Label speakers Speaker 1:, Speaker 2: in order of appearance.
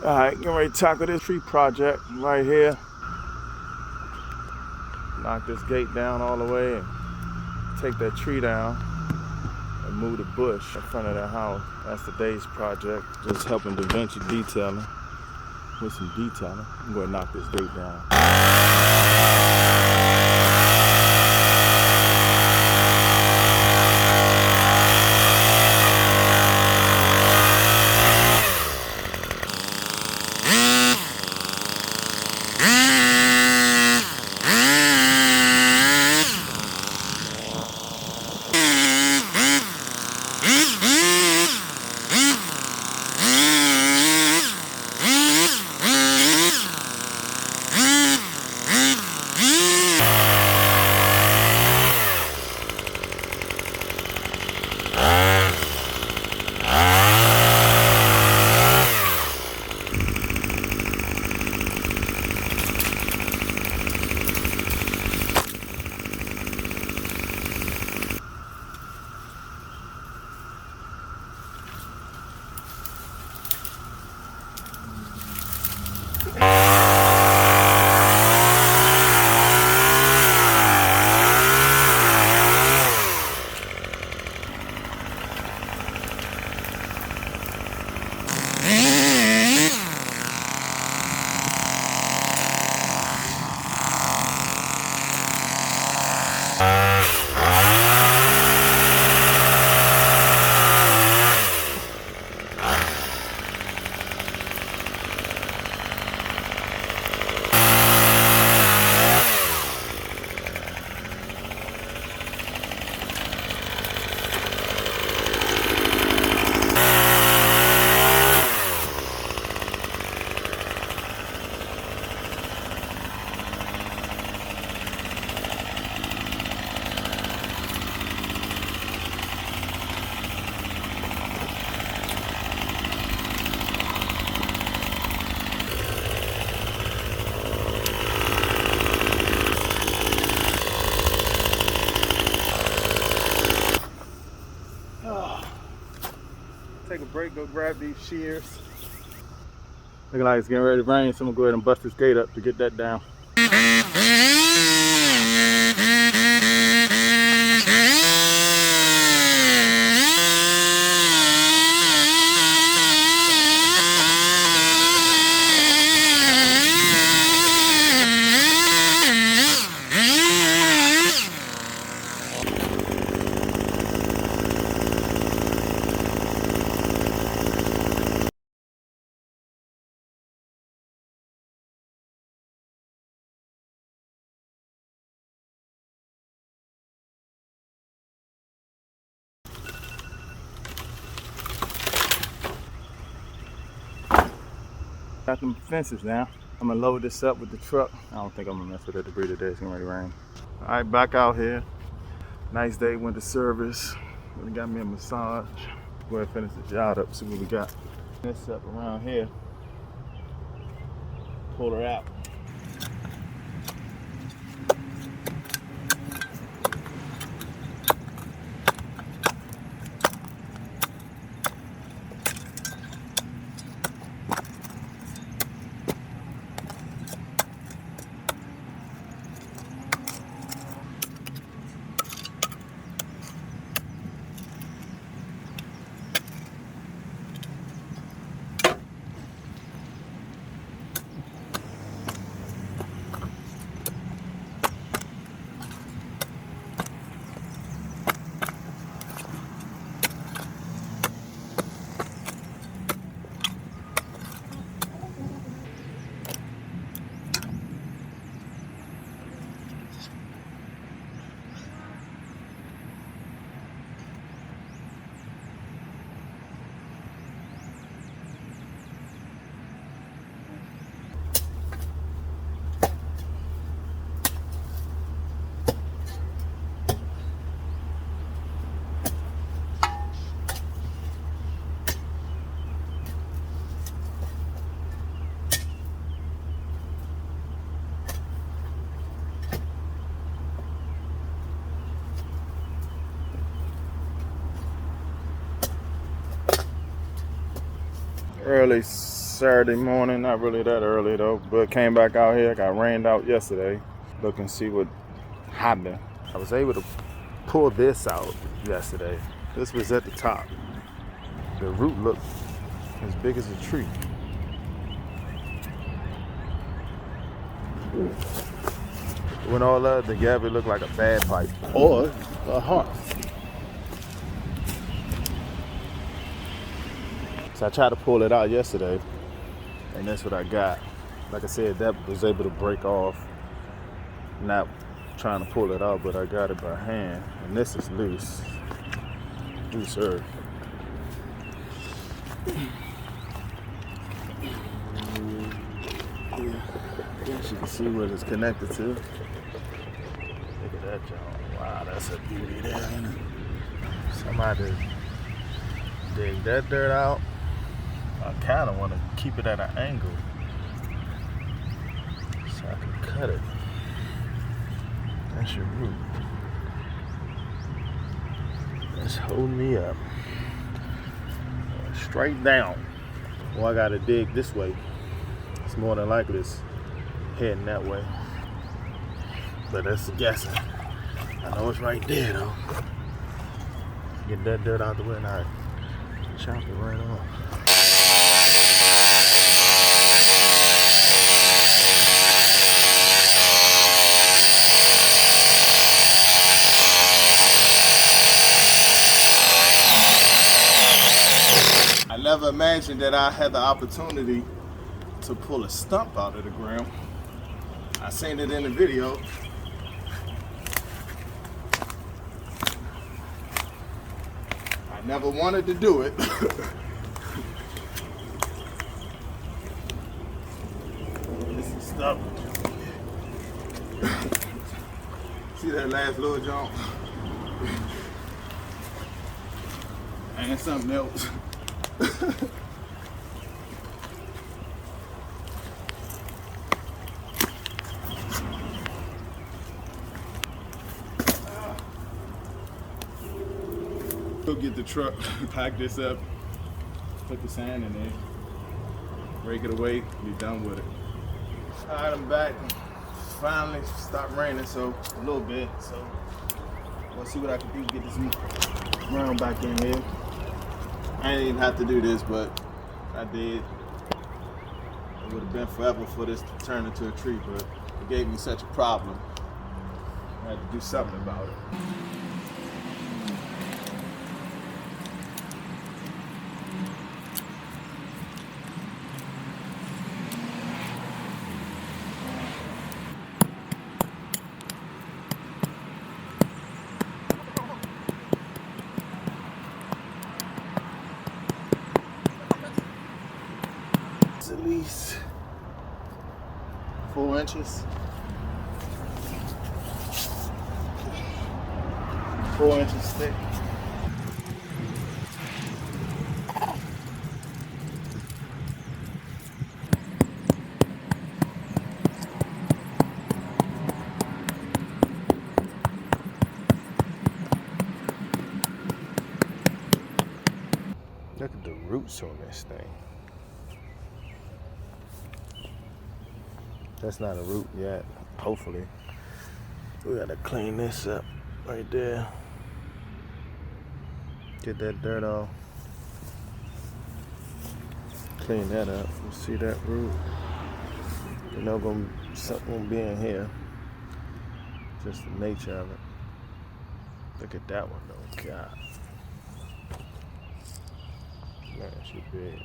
Speaker 1: Alright, getting ready to tackle this tree project right here. Knock this gate down all the way and take that tree down and move the bush in front of that house. That's today's project. Just helping Da Vinci detailing with some detailing. I'm going to knock this gate down. Take a break, go grab these shears. Looking like it's getting ready to rain, so I'm gonna go ahead and bust this gate up to get that down. Got them fences now. I'm gonna load this up with the truck. I don't think I'm gonna mess with the debris today. It's gonna rain. All right, back out here. Nice day, went to service. Really got me a massage. Go ahead and finish the job up, see what we got. This up around here. Pull her out. early Saturday morning, not really that early though, but came back out here. Got rained out yesterday. Look and see what happened. I was able to pull this out yesterday. This was at the top. The root looked as big as a tree. When all that together, it looked like a bad pipe or a heart. So I tried to pull it out yesterday, and that's what I got. Like I said, that was able to break off. Not trying to pull it out, but I got it by hand, and this is loose. Loose earth. I guess you can see what it's connected to. Look at that, John. Wow, that's a beauty there. Somebody dig that dirt out. I kind of want to keep it at an angle so I can cut it. That's your root. That's holding me up. Straight down. Well, I gotta dig this way. It's more than likely it's heading that way. But that's guessing. I know it's right there though. Get that dirt out the way and I chop it right off. I never imagined that I had the opportunity to pull a stump out of the ground. I seen it in the video. I never wanted to do it. This is stuff. See that last little jump? And something else. Go get the truck, pack this up, put the sand in there, rake it away, be done with it. Alright, I'm back. Finally stopped raining, so a little bit. So let's see what I can do to get this ground back in here. I didn't even have to do this, but I did. It would have been forever for this to turn into a tree, but it gave me such a problem. I had to do something about it. At least 4 inches. 4 inches thick. Look at the roots on this thing. That's not a root yet, hopefully. We gotta clean this up right there. Get that dirt off. Clean that up. You see that root? You know, something gonna be in here. Just the nature of it. Look at that one though, God. Man, she big.